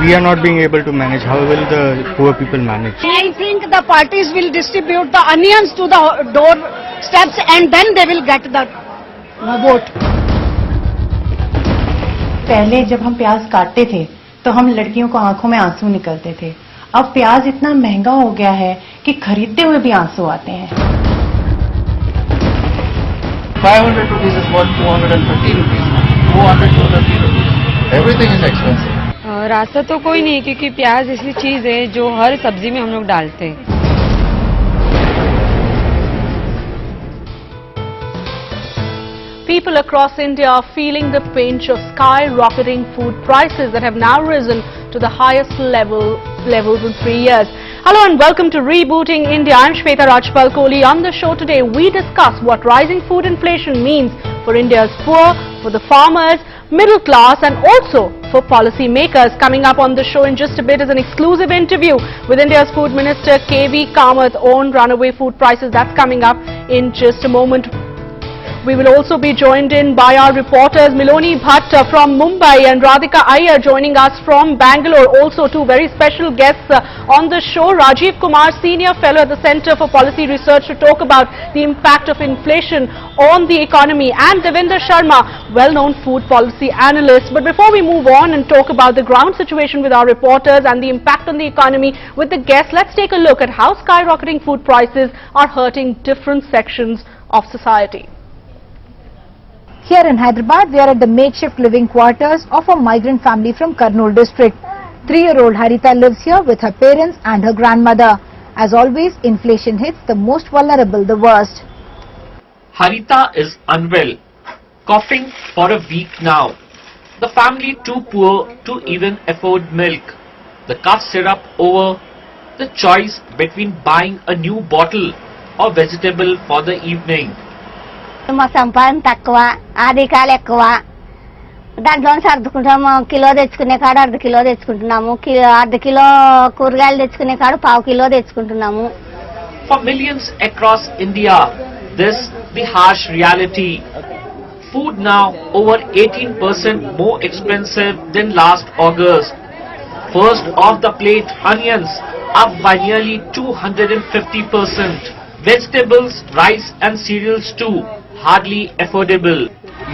we are not being able to manage, how will the poor people manage? I think the parties will distribute the onions to the door steps and then they will get the vote. पहले जब हम प्याज काटते थे तो हम लड़कियों को आंखों में आंसू निकलते थे। अब प्याज इतना महंगा हो गया है कि खरीदते हुए भी आंसू आते हैं। 500 rupees is worth 250 rupees, 200 250 rupees. Everything is expensive. रास्ता तो कोई नहीं, क्योंकि प्याज ऐसी चीज है जो हर सब्जी में हम लोग डालते हैं। People across India are feeling the pinch of skyrocketing food prices that have now risen to the highest levels in 3 years. Hello and welcome to Rebooting India. I'm Shweta Rajpal Kohli. On the show today, we discuss what rising food inflation means for India's poor, for the farmers, middle class and also for policy makers. Coming up on the show in just a bit is an exclusive interview with India's Food Minister KV Kamath on runaway food prices. That's coming up in just a moment. We will also be joined in by our reporters Miloni Bhatt from Mumbai and Radhika Iyer joining us from Bangalore. Also two very special guests on the show. Rajiv Kumar, Senior Fellow at the Centre for Policy Research, to talk about the impact of inflation on the economy, and Devinder Sharma, well-known food policy analyst. But before we move on and talk about the ground situation with our reporters and the impact on the economy with the guests, let's take a look at how skyrocketing food prices are hurting different sections of society. Here in Hyderabad, we are at the makeshift living quarters of a migrant family from Kurnool district. 3-year-old Harita lives here with her parents and her grandmother. As always, inflation hits the most vulnerable the worst. Harita is unwell, coughing for a week now. The family too poor to even afford milk. The cough syrup over, the choice between buying a new bottle or vegetable for the evening. మా సంపాదన తక్కువ, ఆదికాలు ఎక్కువ. దాంట్లో సర్దుకుంటాము. Kilo తెచ్చుకునే కాడ అర్ధ kilo తెచ్చుకుంటున్నాము. అర్ధ kilo కూరగాయలు తెచ్చుకునే కాడ పావు kilo తెచ్చుకుంటున్నాము. For millions across India, this the harsh reality. Food now over 18% more expensive than last August. First off the plate, onions up by nearly 250%. Vegetables, rice and cereals too, hardly affordable.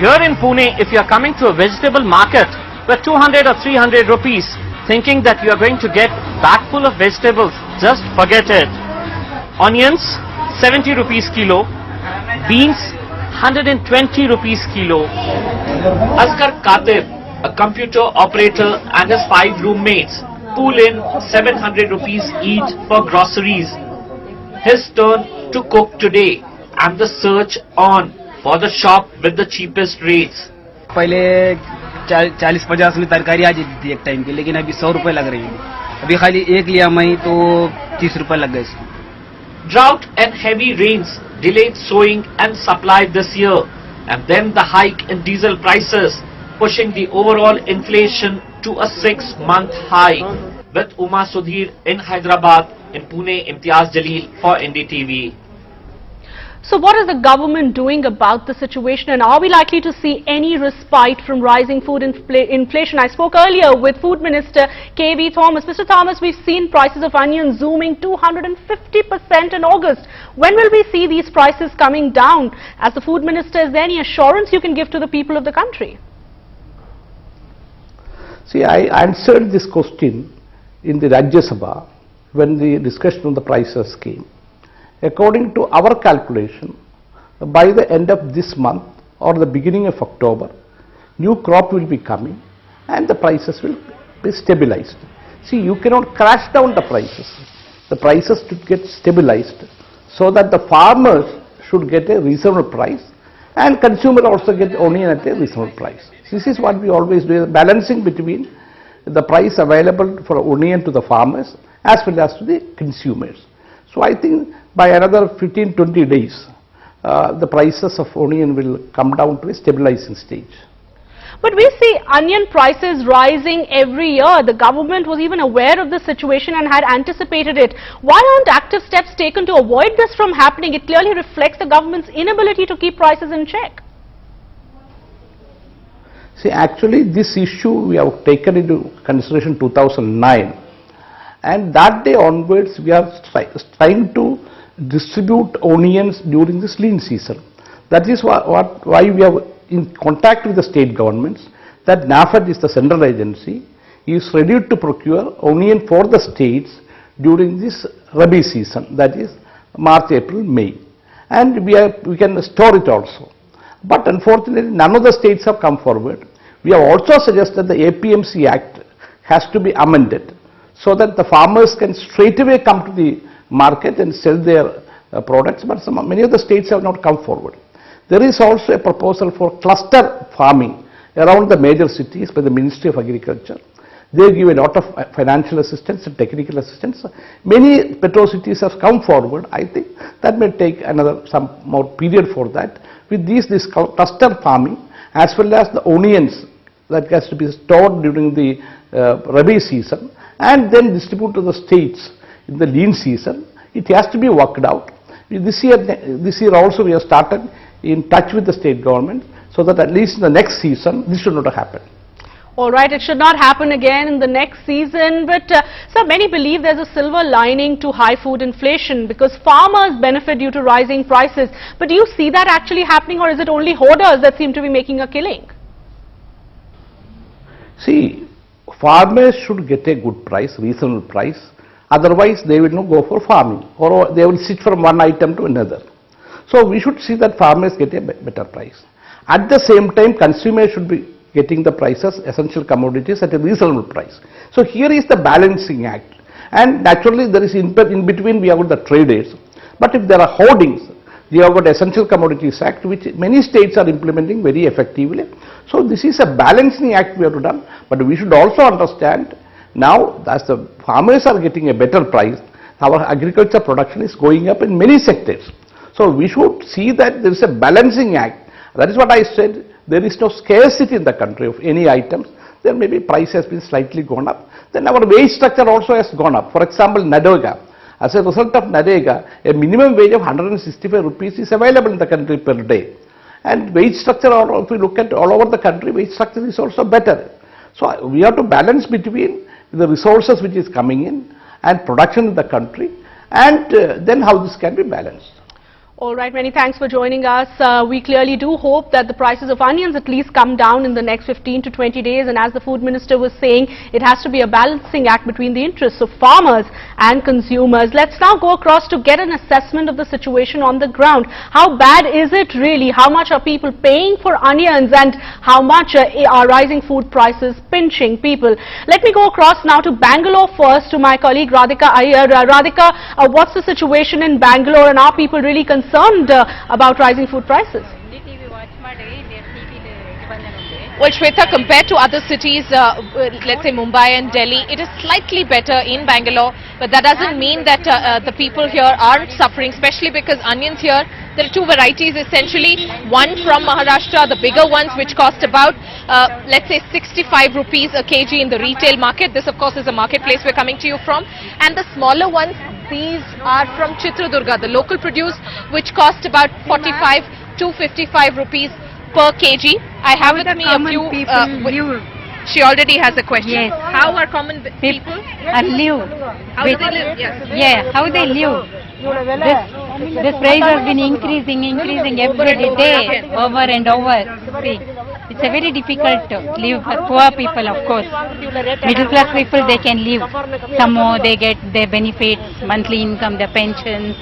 Here in Pune, if you are coming to a vegetable market with 200 or 300 rupees, thinking that you are going to get bag full of vegetables, just forget it. Onions, 70 rupees kilo. Beans, 120 rupees kilo. Asghar Katib, a computer operator and his 5 roommates, pool in 700 rupees each for groceries. His turn to cook today and the search on for the shop with the cheapest rates. पहले 40-50 में तरकारी आ जाती थी एक time की, लेकिन अभी 100 रुपए लग रही है। अभी खाली एक लिया मैं तो 30 रुपए लग गए इसमें। Drought and heavy rains delayed sowing and supply this year, and then the hike in diesel prices pushing the overall inflation to a 6-month high. With Uma Sudhir in Hyderabad, in Pune, Imtiaz Jalil for NDTV. So what is the government doing about the situation, and are we likely to see any respite from rising food inflation? I spoke earlier with Food Minister KV Thomas. Mr. Thomas, we've seen prices of onions zooming 250% in August. When will we see these prices coming down? As the Food Minister, is there any assurance you can give to the people of the country? See, I answered this question in the Rajya Sabha when the discussion on the prices came. According to our calculation, by the end of this month or the beginning of October, new crop will be coming and the prices will be stabilized. See, you cannot crash down the prices. The prices should get stabilized so that the farmers should get a reasonable price and consumer also get onion at a reasonable price. This is what we always do, balancing between the price available for onion to the farmers as well as to the consumers. So I think by another 15-20 days, the prices of onion will come down to a stabilizing stage. But we see onion prices rising every year. The government was even aware of the situation and had anticipated it. Why aren't active steps taken to avoid this from happening? It clearly reflects the government's inability to keep prices in check. See, actually this issue we have taken into consideration 2009, and that day onwards we are trying to distribute onions during this lean season. That is why we are in contact with the state governments, that NAFED is the central agency, is ready to procure onion for the states during this Rabi season, that is March, April, May, and we can store it also. But unfortunately none of the states have come forward. We have also suggested the APMC Act has to be amended so that the farmers can straight away come to the market and sell their products, but many of the states have not come forward. There is also a proposal for cluster farming around the major cities by the Ministry of Agriculture. They give a lot of financial assistance and technical assistance. Many petro cities have come forward. I think that may take some more period for that. With this cluster farming as well as the onions that has to be stored during the Rabi season and then distributed to the states in the lean season, it has to be worked out. This year also we have started in touch with the state government so that at least in the next season this should not happen. All right, it should not happen again in the next season, but sir, many believe there's a silver lining to high food inflation because farmers benefit due to rising prices. But do you see that actually happening, or is it only hoarders that seem to be making a killing? See, farmers should get a good price, reasonable price, otherwise they will not go for farming or they will switch from one item to another. So we should see that farmers get a better price. At the same time, consumers should be getting the prices, essential commodities at a reasonable price. So here is the balancing act, and naturally there is in between we have got the traders, but if there are hoardings, we have got Essential Commodities Act which many states are implementing very effectively. So this is a balancing act we have to done, but we should also understand now as the farmers are getting a better price, our agriculture production is going up in many sectors. So we should see that there is a balancing act. That is what I said. There is no scarcity in the country of any items. There may be price has been slightly gone up. Then our wage structure also has gone up. For example, Nadega. As a result of Nadega, a minimum wage of 165 rupees is available in the country per day. And wage structure, if we look at all over the country, wage structure is also better. So we have to balance between the resources which is coming in and production in the country, and then how this can be balanced. All right, many thanks for joining us. We clearly do hope that the prices of onions at least come down in the next 15 to 20 days. And as the Food Minister was saying, it has to be a balancing act between the interests of farmers and consumers. Let's now go across to get an assessment of the situation on the ground. How bad is it really? How much are people paying for onions, and how much are rising food prices pinching people? Let me go across now to Bangalore first to my colleague Radhika Iyer. Radhika, what's the situation in Bangalore, and are people really concerned about rising food prices? Well, Shweta, compared to other cities, let's say Mumbai and Delhi, it is slightly better in Bangalore, but that doesn't mean that the people here aren't suffering, especially because onions here, there are two varieties essentially. One from Maharashtra, the bigger ones, which cost about, let's say 65 rupees a kg in the retail market. This, of course, is a marketplace we're coming to you from. And the smaller ones, these are from Chitradurga, the local produce, which cost about 45 to 55 rupees per kg. I have with me a few. She already has a question. Yes. How are common people? Live. How do they live? Yes. Yeah, how they live. This price has been increasing every day, over and over. See, it's a very difficult to live for poor people, of course. Middle class people, they can live. Some more, they get their benefits, monthly income, their pensions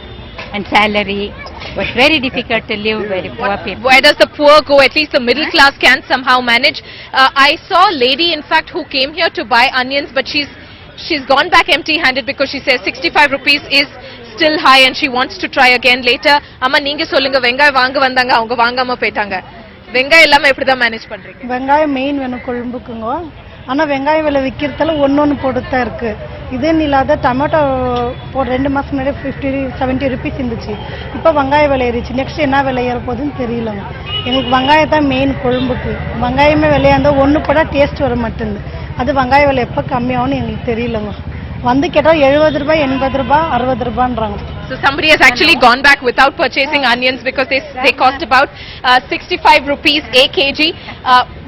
and salary. But very difficult to live very poor people. Where does the poor go? At least the middle class can somehow manage. I saw a lady, in fact, who came here to buy onions, but she's gone back empty-handed because she says 65 rupees is still high and she wants to try again later. Amma neenga solunga vengai vaanga vandanga avanga vaangama poitaanga. Vengai ellama eppadi manage பண்றீங்க? வெங்காயம் main வேணும் கொழும்புக்குங்க. ஆனா வெங்காயம் விலை விக்கிறதுல ஒன்னொன்னு போட்டுட்டா இருக்கு. இதே இல்லாத டொமேட்டோ ஒரு 2 மாசம் முன்னாடி 50-70 rupees இருந்துச்சு. இப்போ வெங்காயம் விலை ஏறிச்சு. நெக்ஸ்ட் என்ன விலை ஏற போகுதுன்னு தெரியலங்க. எனக்கு வெங்காயம் தான் மெயின் கொழும்புக்கு. வெங்காயமே விலையாண்டா ஒன்னு போடா டேஸ்ட் வர மாட்டேங்குது. அது வெங்காய விலை எப்ப கம்மியாகும்னு எங்களுக்கு தெரியலங்க. வந்து கேட்டா 70 ரூபாய் 80 ரூபாய் 60 ரூபாய்ன்றாங்க. So somebody has actually gone back without purchasing onions because they cost about 65 rupees a kg.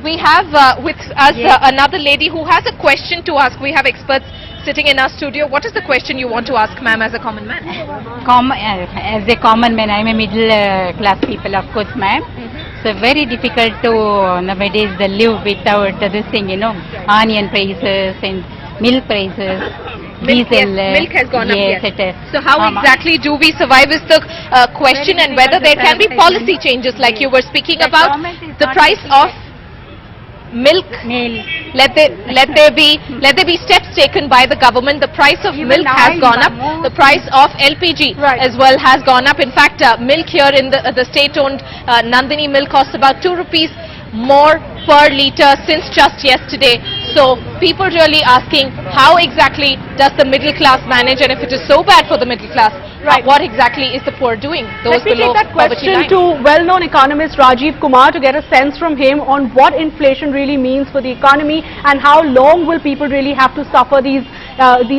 We have with us another lady who has a question to ask. We have experts sitting in our studio. What is the question you want to ask, ma'am, as a common man? As a common man, I'm a middle class people, of course, ma'am. So very difficult to nowadays live without this thing, onion prices and milk prices. Milk, milk has gone up. Yes. So how exactly do we survive is the question, and whether there can be policy changes like you were speaking about. The price of milk, let there be steps taken by the government. The price of milk has gone up. The price of LPG as well has gone up. In fact, milk here in the state-owned Nandini milk costs about 2 rupees more per litre since just yesterday. So people really asking, how exactly does the middle class manage, and if it is so bad for the middle class, what exactly is the poor doing? Those Let me below take that poverty question line. to well-known economist Rajiv Kumar to get a sense from him on what inflation really means for the economy and how long will people really have to suffer these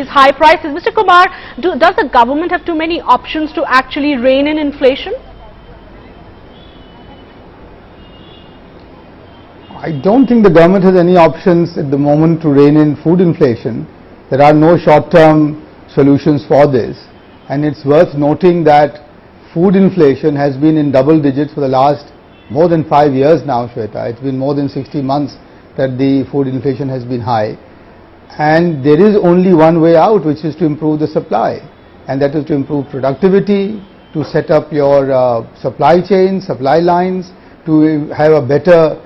high prices. Mr. Kumar, does the government have too many options to actually rein in inflation? I don't think the government has any options at the moment to rein in food inflation. There are no short-term solutions for this, and it's worth noting that food inflation has been in double digits for the last more than 5 years now, Shweta. It's been more than 60 months that the food inflation has been high, and there is only one way out, which is to improve the supply, and that is to improve productivity, to set up your supply chain, supply lines, to have a better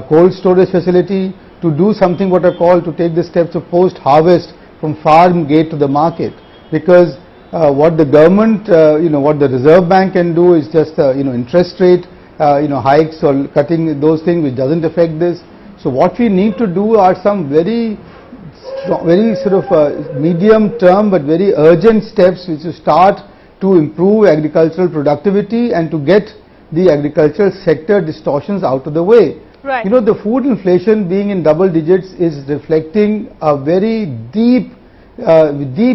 cold storage facility, to do something what are called, to take the steps of post-harvest from farm gate to the market. Because what the government, what the Reserve Bank can do is just, interest rate, hikes or cutting those things, which doesn't affect this. So what we need to do are some very sort of medium term but very urgent steps which will start to improve agricultural productivity and to get the agricultural sector distortions out of the way. Right. The food inflation being in double digits is reflecting a very deep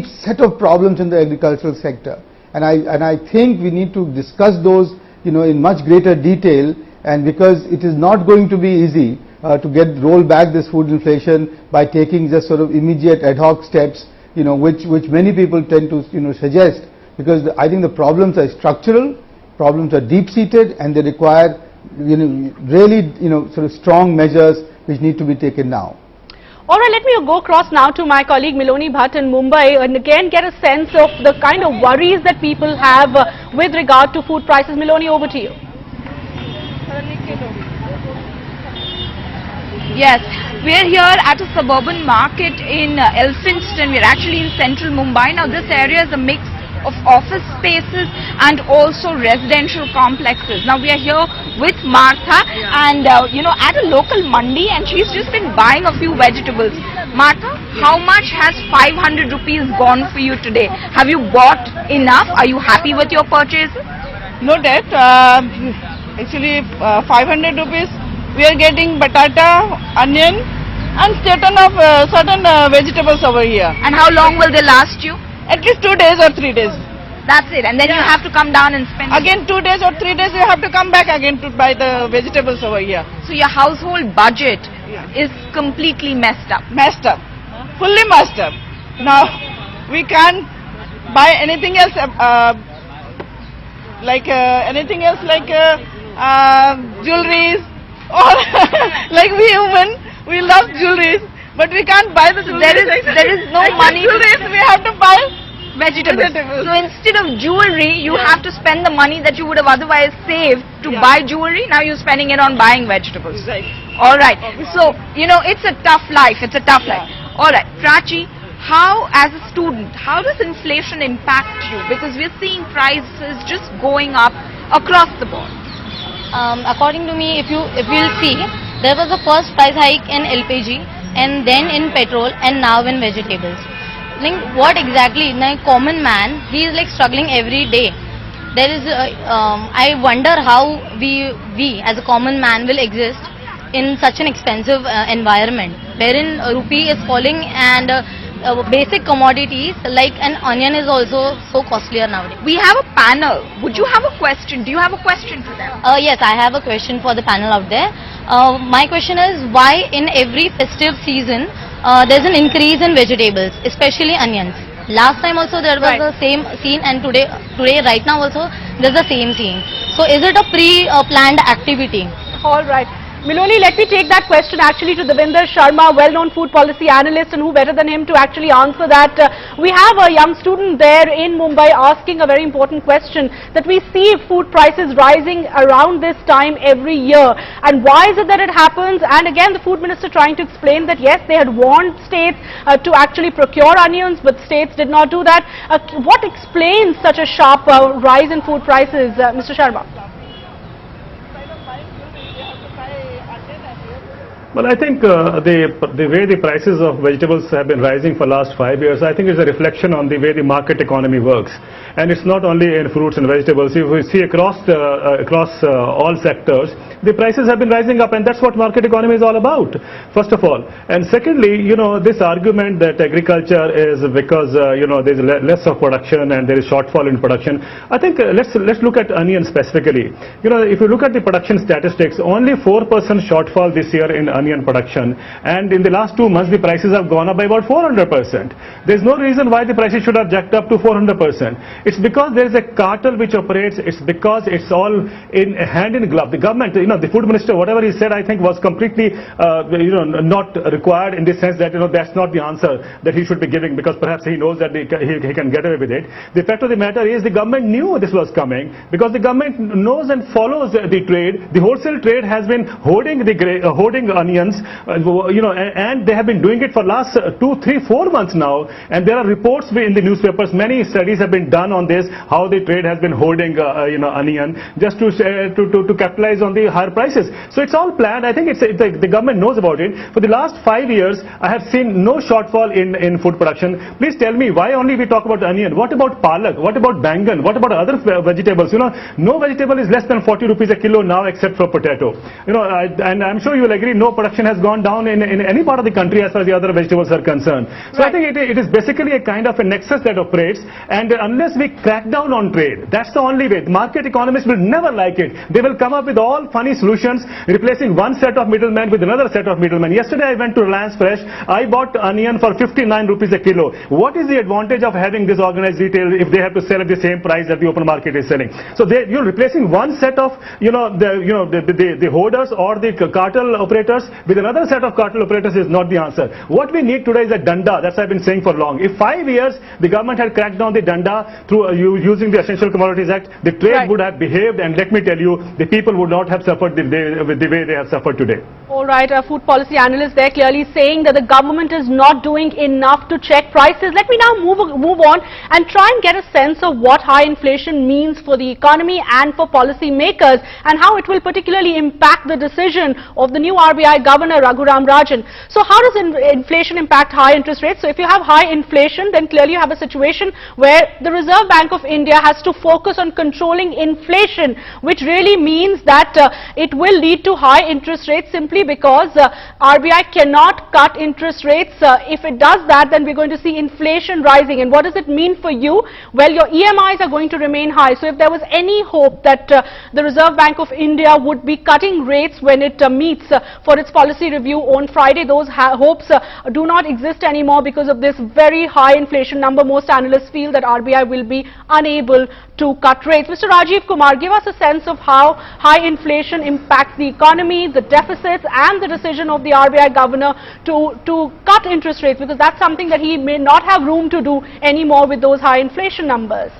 set of problems in the agricultural sector, and I think we need to discuss those in much greater detail, and because it is not going to be easy to roll back this food inflation by taking just sort of immediate ad hoc steps, which many people tend to suggest, because I think the problems are structural, problems are deep-seated, and they require really sort of strong measures which need to be taken now. All right, let me go across now to my colleague Miloni Bhatt in Mumbai and again get a sense of the kind of worries that people have with regard to food prices. Miloni, over to you. Yes, we're here at a suburban market in Elphinstone. We're actually in central Mumbai. Now this area is a mix of office spaces and also residential complexes. Now we are here with Martha and at a local mandi, and she's just been buying a few vegetables. Martha, how much has 500 rupees gone for you today? Have you bought enough? Are you happy with your purchases? No debt. Actually 500 rupees we are getting batata, onion and certain vegetables over here. And how long will they last you? At least 2 days or 3 days. That's it, and then you have to come down and spend again 2 days or 3 days. You have to come back again to buy the vegetables over here. So your household budget is completely messed up. Fully messed up. Now we can't buy anything else like jewelries or like we love jewelries, but we can't buy the jewelries. There is no money. Jewelries, we have to buy vegetables. So instead of jewelry, you have to spend the money that you would have otherwise saved to buy jewelry. Now you're spending it on buying vegetables. Right. All right. So it's a tough life. All right, Prachi, how as a student, how does inflation impact you? Because we're seeing prices just going up across the board. According to me, if you'll see, there was a first price hike in LPG and then in petrol and now in vegetables. Like what exactly, like common man, he is like struggling every day. There is, I wonder how we as a common man will exist in such an expensive environment, wherein rupee is falling and basic commodities like an onion is also so costlier nowadays. We have a panel. Would you have a question? Do you have a question for them? Yes, I have a question for the panel out there. My question is, why in every festive season there's an increase in vegetables, especially onions? Last time also there was the same scene, and today right now also there's the same scene. So is it a pre-planned activity? All right. Miloli, let me take that question actually to Devinder Sharma, well-known food policy analyst, and who better than him to actually answer that. We have a young student there in Mumbai asking a very important question, that we see food prices rising around this time every year, and why is it that it happens? And again, the food minister trying to explain that yes, they had warned states to actually procure onions, but states did not do that. What explains such a sharp rise in food prices, Mr. Sharma? Well, I think the way the prices of vegetables have been rising for last 5 years, I think is a reflection on the way the market economy works. And it's not only in fruits and vegetables. If we see across all sectors, the prices have been rising up, and that's what market economy is all about, first of all. And secondly, this argument that agriculture is because, there's less of production and there is shortfall in production. I think let's look at onions specifically. If you look at the production statistics, only 4% shortfall this year in onion production, and in the last 2 months the prices have gone up by about 400%. There's no reason why the prices should have jacked up to 400%. It's because there is a cartel which operates. It's because it's all in hand in glove. The government, the food minister, whatever he said, I think was completely, not required, in the sense that, that's not the answer that he should be giving, because perhaps he knows that he can get away with it. The fact of the matter is the government knew this was coming, because the government knows and follows the trade. The wholesale trade has been hoarding onions, and they have been doing it for last 2, 3, 4 months now. And there are reports in the newspapers. Many studies have been done on this, how the trade has been hoarding, onion, just to capitalize on the higher prices. So it's all planned. I think the government knows about it. For the last 5 years, I have seen no shortfall in food production. Please tell me, why only we talk about onion? What about palak? What about bangan? What about other vegetables? No vegetable is less than 40 rupees a kilo now, except for potato. And I'm sure you will agree, no production has gone down in any part of the country as far as the other vegetables are concerned. So I think it is basically a kind of a nexus that operates, and unless we crack down on trade, that's the only way. The market economists will never like it. They will come up with all funny solutions, replacing one set of middlemen with another set of middlemen. Yesterday I went to Reliance Fresh. I bought onion for 59 rupees a kilo. What is the advantage of having this organized retail if they have to sell at the same price that the open market is selling? So you're replacing one set of the hoarders or the cartel operators with another set of cartel operators is not the answer. What we need today is a danda. That's what I've been saying for long. If 5 years the government had cracked down the danda through using the Essential Commodities Act, the trade would have behaved, and let me tell you, the people would not have suffered the way they have suffered today. All right, a food policy analyst there clearly saying that the government is not doing enough to check prices. Let me now move on and try and get a sense of what high inflation means for the economy and for policy makers, and how it will particularly impact the decision of the new RBI Governor Raghuram Rajan. So how does inflation impact high interest rates? So if you have high inflation, then clearly you have a situation where the Reserve Bank of India has to focus on controlling inflation, which really means that it will lead to high interest rates, simply because RBI cannot cut interest rates. If it does that, then we're going to see inflation rising. And what does it mean for you? Well, your EMIs are going to remain high. So if there was any hope that the Reserve Bank of India would be cutting rates when it meets for its policy review on Friday, those hopes do not exist anymore because of this very high inflation number. Most analysts feel that RBI will be unable to cut rates. Mr. Rajiv Kumar, give us a sense of how high inflation impacts the economy, the deficits, and the decision of the RBI governor to cut interest rates, because that's something that he may not have room to do anymore with those high inflation numbers.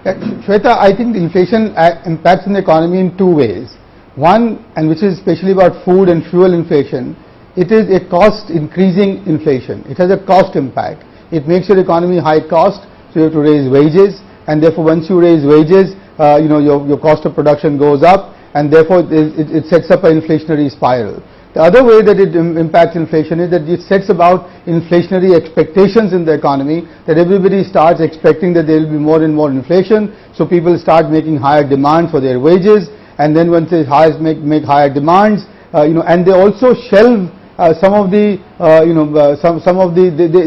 Shweta, I think the inflation impacts in the economy in two ways. One, and which is especially about food and fuel inflation, it is a cost increasing inflation. It has a cost impact. It makes your economy high cost, so you have to raise wages, and therefore once you raise wages, your cost of production goes up, and therefore it sets up an inflationary spiral. The other way that it impacts inflation is that it sets about inflationary expectations in the economy, that everybody starts expecting that there will be more and more inflation, so people start making higher demand for their wages, and then once they make higher demands, and they also shelve some of the,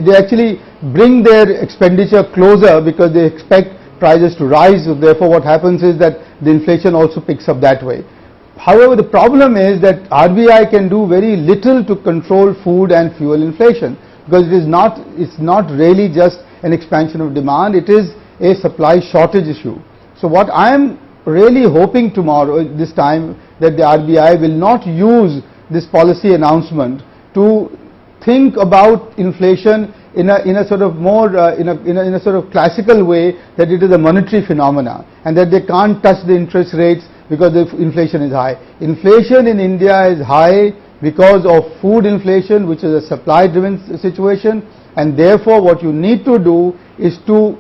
they actually bring their expenditure closer because they expect prices to rise. So therefore, what happens is that the inflation also picks up that way. However, the problem is that RBI can do very little to control food and fuel inflation, because it's not really just an expansion of demand, it is a supply shortage issue. So what I am really hoping this time, that the RBI will not use this policy announcement to think about inflation in a sort of more in a sort of classical way, that it is a monetary phenomena and that they can't touch the interest rates because the inflation is high. Inflation in India is high because of food inflation, which is a supply driven situation, and therefore what you need to do is to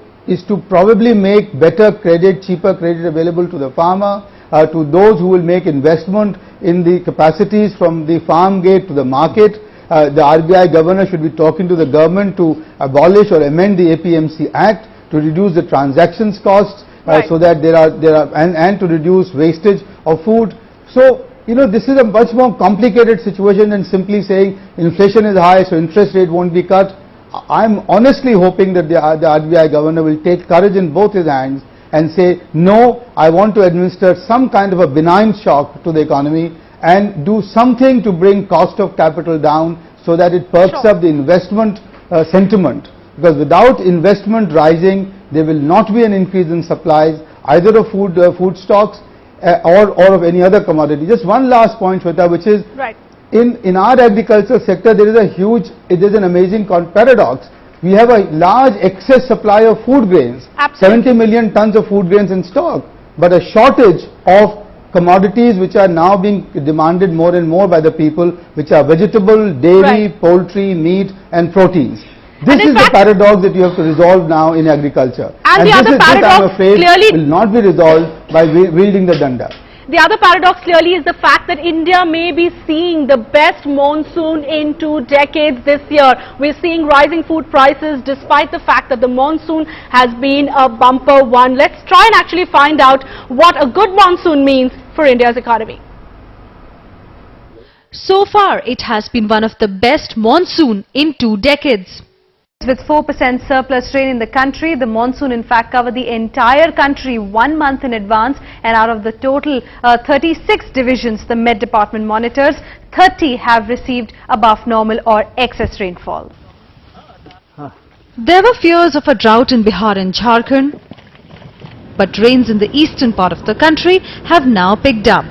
probably make better credit, cheaper credit available to the farmer, to those who will make investment in the capacities from the farm gate to the market. The RBI governor should be talking to the government to abolish or amend the APMC Act to reduce the transactions costs, so that there are and to reduce wastage of food. So this is a much more complicated situation than simply saying inflation is high, so interest rate won't be cut. I'm honestly hoping that the RBI governor will take courage in both his hands and say, no, I want to administer some kind of a benign shock to the economy and do something to bring cost of capital down so that it perks up the investment sentiment. Because without investment rising, there will not be an increase in supplies either of food stocks or of any other commodity. Just one last point, Shweta, which is in our agriculture sector, there is an amazing paradox. We have a large excess supply of food grains, 70 million tons of food grains in stock, but a shortage of commodities which are now being demanded more and more by the people, which are vegetable, dairy, poultry, meat and proteins. This is the paradox that you have to resolve now in agriculture. And this is what I am afraid will not be resolved by wielding the danda. The other paradox clearly is the fact that India may be seeing the best monsoon in 2 decades this year. We're seeing rising food prices despite the fact that the monsoon has been a bumper one. Let's try and actually find out what a good monsoon means for India's economy. So far, it has been one of the best monsoon in 2 decades. With 4% surplus rain in the country, the monsoon in fact covered the entire country 1 month in advance, and out of the total 36 divisions the Met Department monitors, 30 have received above normal or excess rainfall. There were fears of a drought in Bihar and Jharkhand, but rains in the eastern part of the country have now picked up.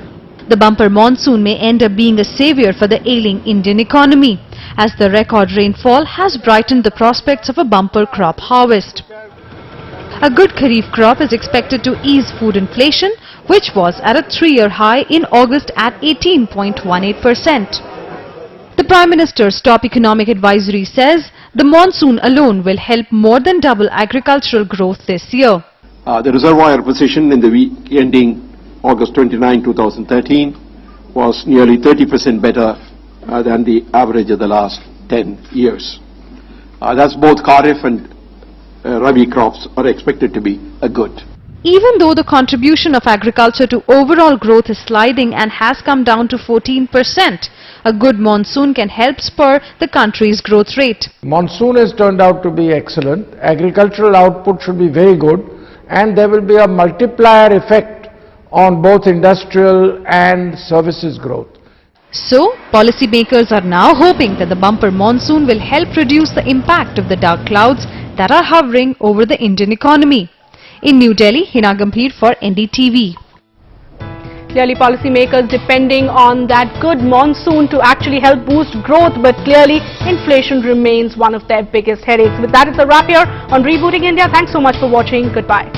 The bumper monsoon may end up being a savior for the ailing Indian economy, as the record rainfall has brightened the prospects of a bumper crop harvest. A good kharif crop is expected to ease food inflation, which was at a 3-year high in August at 18.18%. The Prime Minister's top economic advisory says the monsoon alone will help more than double agricultural growth this year. The reservoir position in the week ending August 29, 2013 was nearly 30% better than the average of the last 10 years. That's both Kharif and Rabi crops are expected to be good. Even though the contribution of agriculture to overall growth is sliding and has come down to 14%, a good monsoon can help spur the country's growth rate. Monsoon has turned out to be excellent. Agricultural output should be very good, and there will be a multiplier effect on both industrial and services growth. So, policymakers are now hoping that the bumper monsoon will help reduce the impact of the dark clouds that are hovering over the Indian economy. In New Delhi, Hina Gambhir for NDTV. Clearly, policymakers depending on that good monsoon to actually help boost growth, but clearly inflation remains one of their biggest headaches. With that, it's a wrap here on Rebooting India. Thanks so much for watching. Goodbye.